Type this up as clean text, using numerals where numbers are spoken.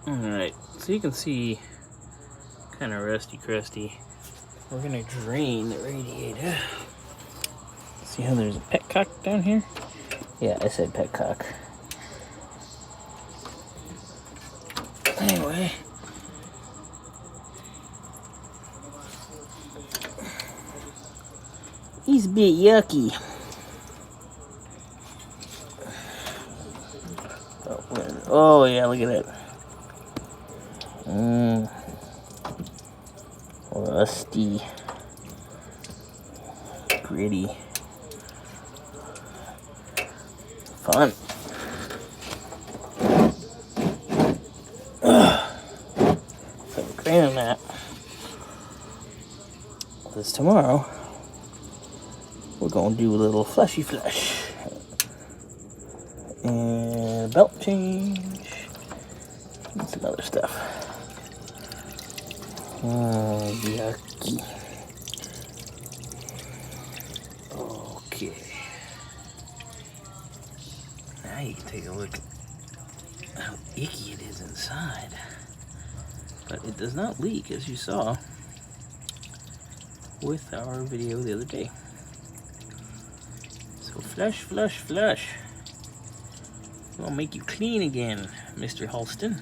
Alright, so you can see kind of rusty crusty. We're gonna drain the radiator. See how there's a petcock down here? Yeah, I said petcock. Anyway, he's a bit yucky. Oh yeah, look at that. Rusty, gritty, fun. So we're cleaning that. Because tomorrow we're gonna do a little fleshy flush and a belt change and some other stuff. Oh, yucky. Okay. Now you can take a look at how icky it is inside. But it does not leak, as you saw with our video the other day. So flush, flush, flush. We'll make you clean again, Mr. Halston.